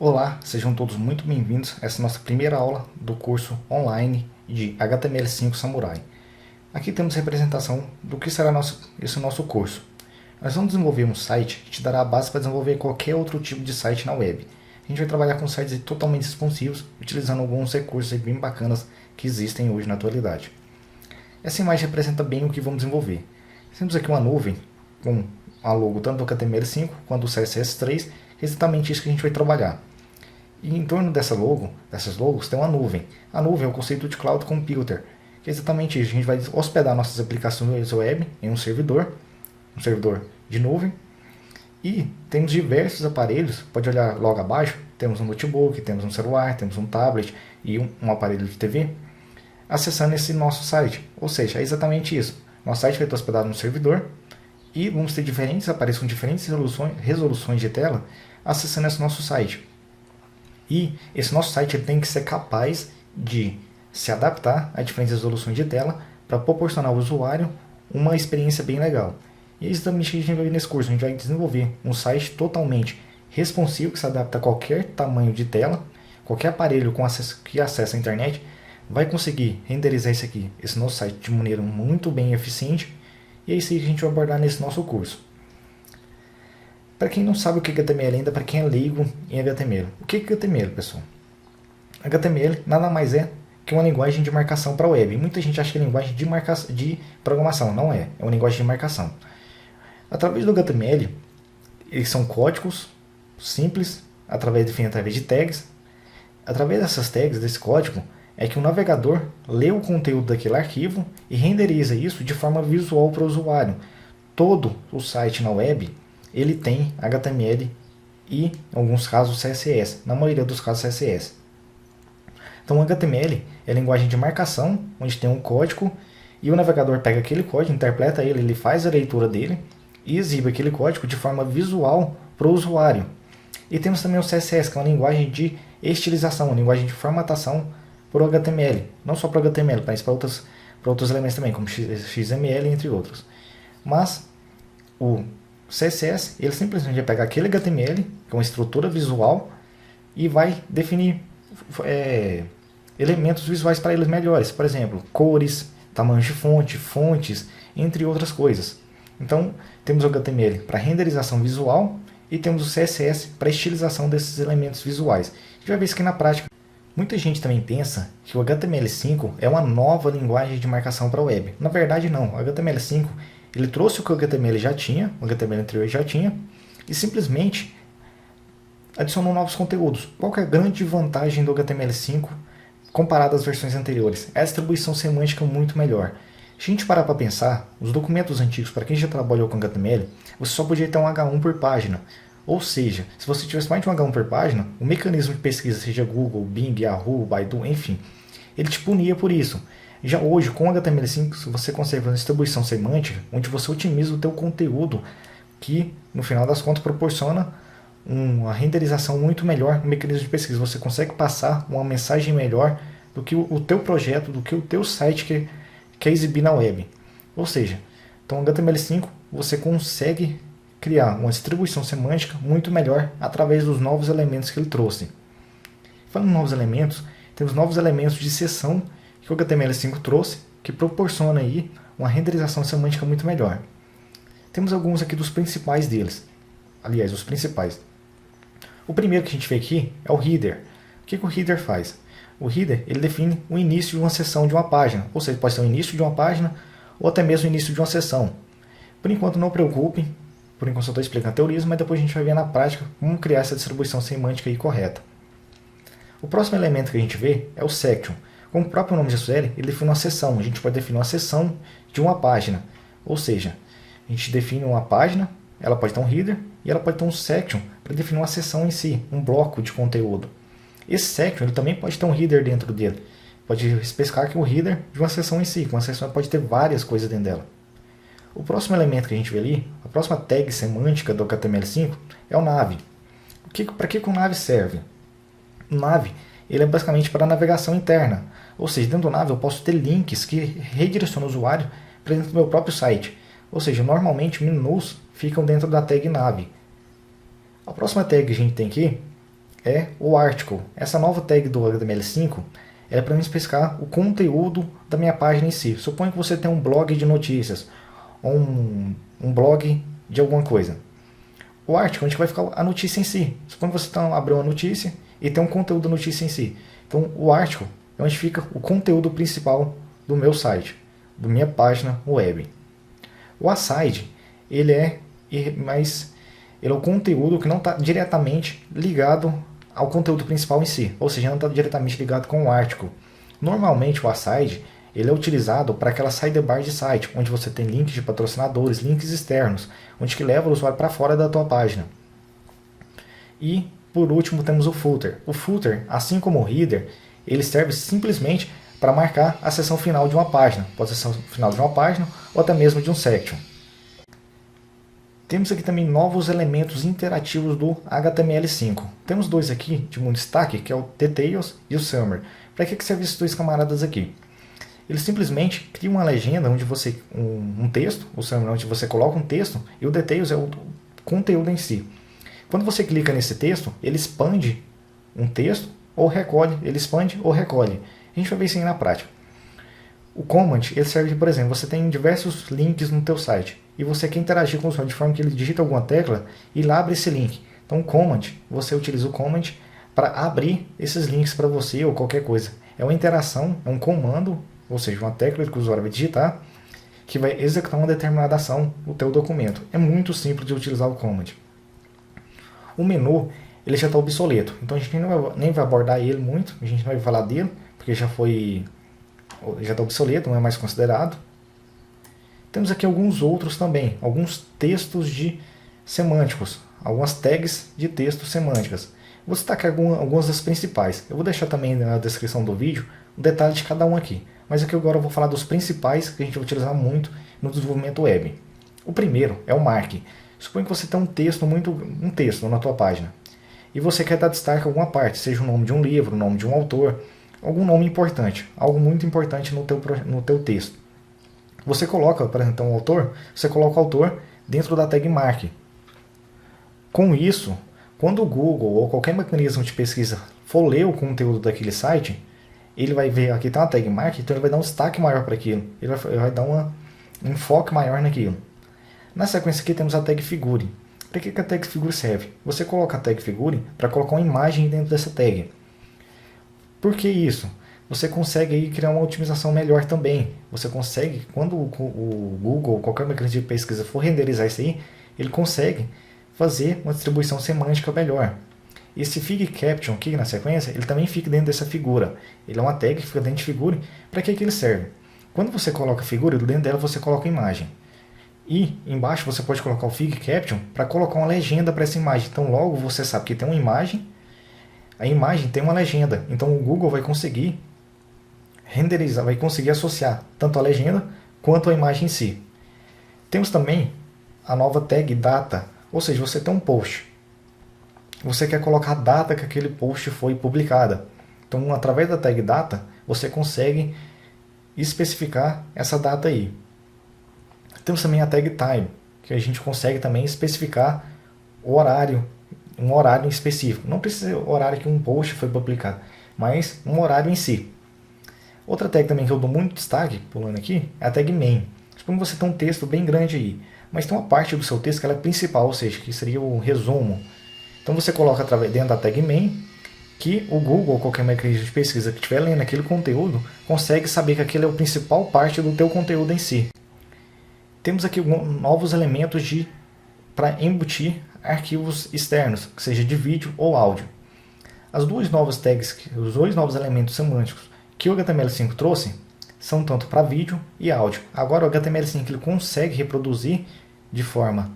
Olá, sejam todos muito bem-vindos a essa nossa primeira aula do curso online de HTML5 Samurai. Aqui temos representação do que será esse nosso curso. Nós vamos desenvolver um site que te dará a base para desenvolver qualquer outro tipo de site na web. A gente vai trabalhar com sites totalmente responsivos, utilizando alguns recursos bem bacanas que existem hoje na atualidade. Essa imagem representa bem o que vamos desenvolver. Temos aqui uma nuvem com a logo tanto do HTML5 quanto do CSS3, que é exatamente isso que a gente vai trabalhar. E em torno dessas logos, tem uma nuvem. A nuvem é o conceito de Cloud Computer, que é exatamente isso. A gente vai hospedar nossas aplicações web em um servidor de nuvem. E temos diversos aparelhos, pode olhar logo abaixo, temos um notebook, temos um celular, temos um tablet e um aparelho de TV, acessando esse nosso site. Ou seja, é exatamente isso. Nosso site vai estar hospedado no servidor e vamos ter diferentes aparelhos com diferentes resoluções de tela acessando esse nosso site. E esse nosso site tem que ser capaz de se adaptar a diferentes resoluções de tela para proporcionar ao usuário uma experiência bem legal. E é exatamente o que a gente vai ver nesse curso. A gente vai desenvolver um site totalmente responsivo que se adapta a qualquer tamanho de tela, qualquer aparelho que acessa a internet vai conseguir renderizar esse nosso site de maneira muito bem eficiente. E é isso aí que a gente vai abordar nesse nosso curso. Para quem não sabe o que é HTML ainda, para quem é leigo em HTML. O que é HTML, pessoal? HTML nada mais é que uma linguagem de marcação para a web. E muita gente acha que é linguagem de programação. Não é. É uma linguagem de marcação. Através do HTML, eles são códigos simples, definidos através de tags. Através dessas tags, desse código, é que o navegador lê o conteúdo daquele arquivo e renderiza isso de forma visual para o usuário. Todo o site na web ele tem HTML e, em alguns casos, CSS. Na maioria dos casos, CSS. Então, o HTML é a linguagem de marcação, onde tem um código, e o navegador pega aquele código, interpreta ele faz a leitura dele, e exibe aquele código de forma visual para o usuário. E temos também o CSS, que é uma linguagem de estilização, uma linguagem de formatação para o HTML. Não só para o HTML, mas para outros elementos também, como XML, entre outros. Mas, o CSS, ele simplesmente vai pegar aquele HTML, que é uma estrutura visual, e vai definir elementos visuais para eles melhores. Por exemplo, cores, tamanhos de fontes, entre outras coisas. Então, temos o HTML para renderização visual e temos o CSS para estilização desses elementos visuais. A gente vai ver isso aqui na prática. Muita gente também pensa que o HTML5 é uma nova linguagem de marcação para a web. Na verdade, não. O HTML5 ele trouxe o que o HTML já tinha, o HTML anterior já tinha, e simplesmente adicionou novos conteúdos. Qual que é a grande vantagem do HTML5 comparado às versões anteriores? É a distribuição semântica muito melhor. Se a gente parar para pensar, os documentos antigos, para quem já trabalhou com HTML, você só podia ter um H1 por página. Ou seja, se você tivesse mais de um H1 por página, o mecanismo de pesquisa, seja Google, Bing, Yahoo, Baidu, enfim, ele te punia por isso. Já hoje, com o HTML5, você consegue uma distribuição semântica, onde você otimiza o teu conteúdo, que, no final das contas, proporciona uma renderização muito melhor no mecanismo de pesquisa. Você consegue passar uma mensagem melhor do que o teu projeto, do que o teu site quer exibir na web. Ou seja, então o HTML5 você consegue criar uma distribuição semântica muito melhor através dos novos elementos que ele trouxe. Falando em novos elementos, temos novos elementos de seção que o HTML5 trouxe, que proporciona aí uma renderização semântica muito melhor. Temos alguns aqui dos principais deles. Aliás, os principais. O primeiro que a gente vê aqui é o header. O que o header faz? O header ele define o início de uma seção de uma página. Ou seja, pode ser o início de uma página ou até mesmo o início de uma seção. Por enquanto, não preocupe. Por enquanto, só estou explicando a teoria, mas depois a gente vai ver na prática como criar essa distribuição semântica aí correta. O próximo elemento que a gente vê é o section. Como o próprio nome já sugere, ele define uma seção. A gente pode definir uma seção de uma página. Ou seja, a gente define uma página, ela pode ter um header e ela pode ter um section para definir uma seção em si, um bloco de conteúdo. Esse section ele também pode ter um header dentro dele. Pode especificar que o header de uma seção em si, que uma seção pode ter várias coisas dentro dela. O próximo elemento que a gente vê ali, a próxima tag semântica do HTML5 é o nav. Para que o nav serve? O nav ele é basicamente para a navegação interna. Ou seja, dentro do nav eu posso ter links que redirecionam o usuário para dentro do meu próprio site. Ou seja, normalmente menus ficam dentro da tag nav. A próxima tag que a gente tem aqui é o article. Essa nova tag do HTML5 é para me especificar o conteúdo da minha página em si. Suponha que você tem um blog de notícias, ou um blog de alguma coisa. O article, onde vai ficar a notícia em si. Suponha que você abriu uma notícia e tem um conteúdo da notícia em si. Então, o article é onde fica o conteúdo principal do meu site, da minha página web. O aside, ele é o conteúdo que não está diretamente ligado ao conteúdo principal em si, ou seja, não está diretamente ligado com o article. Normalmente o aside ele é utilizado para aquela sidebar de site, onde você tem links de patrocinadores, links externos, onde que leva o usuário para fora da tua página. E por último temos o footer. O footer, assim como o header, ele serve simplesmente para marcar a seção final de uma página, pode ser a seção final de uma página ou até mesmo de um section. Temos aqui também novos elementos interativos do HTML5. Temos dois aqui de muito destaque, que é o Details e o Summary. Para que servem esses dois camaradas aqui? Eles simplesmente criam uma legenda onde você um texto, o Summary onde você coloca um texto, e o Details é o conteúdo em si. Quando você clica nesse texto, ele expande um texto ou recolhe, ele expande ou recolhe. A gente vai ver isso aí na prática. O Comment, ele serve, por exemplo, você tem diversos links no teu site e você quer interagir com o usuário de forma que ele digita alguma tecla e ele abre esse link. Então, o Comment, você utiliza o Comment para abrir esses links para você ou qualquer coisa. É uma interação, é um comando, ou seja, uma tecla que o usuário vai digitar que vai executar uma determinada ação no teu documento. É muito simples de utilizar o Comment. O menu, ele já está obsoleto, então a gente nem vai abordar ele muito, a gente não vai falar dele, porque já está obsoleto, não é mais considerado. Temos aqui alguns outros também, alguns textos semânticos, algumas tags de texto semânticas. Vou destacar algumas das principais. Eu vou deixar também na descrição do vídeo o detalhe de cada um aqui. Mas aqui agora eu vou falar dos principais que a gente vai utilizar muito no desenvolvimento web. O primeiro é o mark. Suponha que você tem um texto na tua página e você quer dar destaque a alguma parte, seja o nome de um livro, o nome de um autor, algum nome importante, algo muito importante no teu texto. Você coloca, por exemplo, um autor, você coloca o autor dentro da tag mark. Com isso, quando o Google ou qualquer mecanismo de pesquisa for ler o conteúdo daquele site, ele vai ver aqui tem uma tag mark, então ele vai dar um destaque maior para aquilo, ele vai dar um enfoque maior naquilo. Na sequência aqui temos a tag figure. Para que a tag figure serve? Você coloca a tag figure para colocar uma imagem dentro dessa tag. Por que isso? Você consegue aí criar uma otimização melhor também. Você consegue, quando o Google ou qualquer mecanismo de pesquisa for renderizar isso aí, ele consegue fazer uma distribuição semântica melhor. Esse fig caption aqui na sequência, ele também fica dentro dessa figura. Ele é uma tag que fica dentro de figure. Para que ele serve? Quando você coloca a figura, dentro dela você coloca a imagem. E embaixo você pode colocar o fig caption para colocar uma legenda para essa imagem. Então logo você sabe que tem uma imagem, a imagem tem uma legenda. Então o Google vai conseguir renderizar, vai conseguir associar tanto a legenda quanto a imagem em si. Temos também a nova tag data, ou seja, você tem um post. Você quer colocar a data que aquele post foi publicada. Então através da tag data você consegue especificar essa data aí. Temos também a tag time, que a gente consegue também especificar o horário, um horário específico. Não precisa ser o horário que um post foi publicado, mas um horário em si. Outra tag também que eu dou muito destaque, pulando aqui, é a tag main. Como você tem um texto bem grande aí, mas tem uma parte do seu texto que ela é principal, ou seja, que seria o resumo. Então você coloca dentro da tag main, que o Google ou qualquer mecanismo de pesquisa que estiver lendo aquele conteúdo, consegue saber que aquele é o principal parte do teu conteúdo em si. Temos aqui novos elementos para embutir arquivos externos, que seja de vídeo ou áudio. As duas novas tags, os dois novos elementos semânticos que o HTML5 trouxe, são tanto para vídeo e áudio. Agora o HTML5 ele consegue reproduzir de forma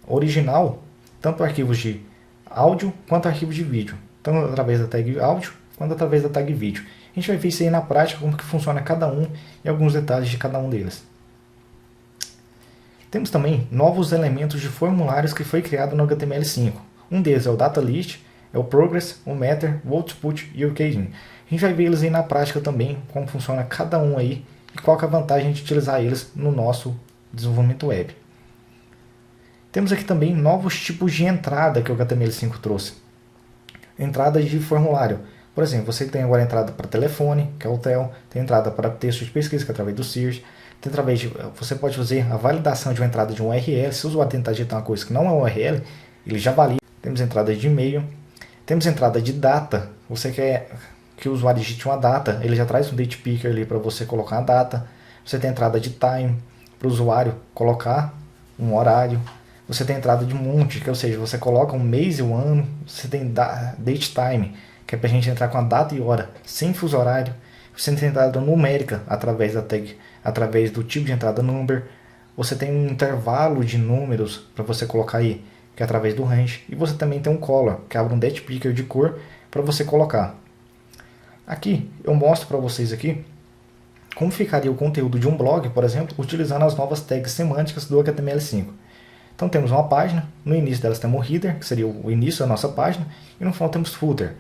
original tanto arquivos de áudio quanto arquivos de vídeo, tanto através da tag áudio quanto através da tag vídeo. A gente vai ver isso aí na prática, como que funciona cada um e alguns detalhes de cada um deles. Temos também novos elementos de formulários que foi criado no HTML5. Um deles é o Data List, é o Progress, o Matter, o Output e o Occasion. A gente vai ver eles aí na prática também, como funciona cada um aí e qual que é a vantagem de utilizar eles no nosso desenvolvimento web. Temos aqui também novos tipos de entrada que o HTML5 trouxe. entradas de formulário. Por exemplo, você tem agora entrada para telefone, que é o TEL, tem entrada para texto de pesquisa, que é através do SEARCH, tem através de, você pode fazer a validação de uma entrada de um URL. Se o usuário tentar digitar uma coisa que não é um URL, ele já valida. Temos entrada de e-mail, temos entrada de data. Você quer que o usuário digite uma data, ele já traz um date picker ali para você colocar a data. Você tem entrada de time, para o usuário colocar um horário. Você tem entrada de monte, que ou seja, você coloca um mês e um ano. Você tem date time, que é para a gente entrar com a data e hora, sem fuso horário. Você tem entrada numérica através da tag, através do tipo de entrada number. Você tem um intervalo de números para você colocar aí, que é através do range. E você também tem um color, que abre um date picker de cor para você colocar. Aqui eu mostro para vocês aqui como ficaria o conteúdo de um blog, por exemplo, utilizando as novas tags semânticas do HTML5. Então temos uma página, no início delas temos o header, que seria o início da nossa página, e no final temos footer.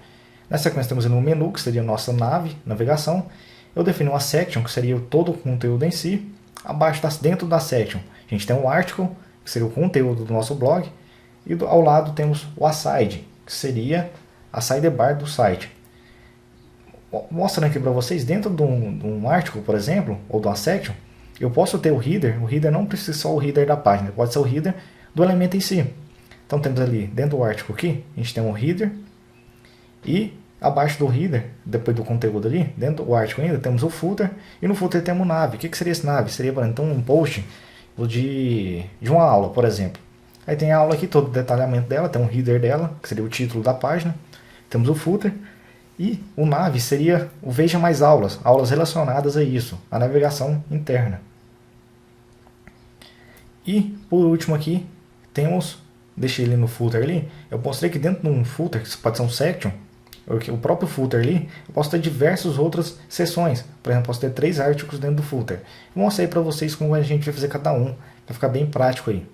Na sequência temos o menu, que seria a nossa nave, navegação. Eu defino uma section, que seria todo o conteúdo em si. Abaixo, dentro da section, a gente tem um article, que seria o conteúdo do nosso blog. E ao lado temos o aside, que seria a sidebar do site. Mostrando aqui para vocês, dentro de um article, por exemplo, ou de uma section, eu posso ter o header não precisa ser só o header da página, pode ser o header do elemento em si. Então temos ali, dentro do article aqui, a gente tem um header, e abaixo do header, depois do conteúdo ali, dentro do article ainda, temos o footer, e no footer temos o nav. O que seria esse nav? Seria, então, um post de uma aula, por exemplo. Aí tem a aula aqui, todo o detalhamento dela, tem um header dela, que seria o título da página. Temos o footer. E o nav seria o veja mais aulas, aulas relacionadas a isso, a navegação interna. E por último aqui, temos, deixei ele no footer ali, eu mostrei que dentro de um footer, que pode ser um section, o próprio footer ali, eu posso ter diversas outras seções. Por exemplo, posso ter 3 artigos dentro do footer. Eu mostrei para vocês como a gente vai fazer cada um, para ficar bem prático aí.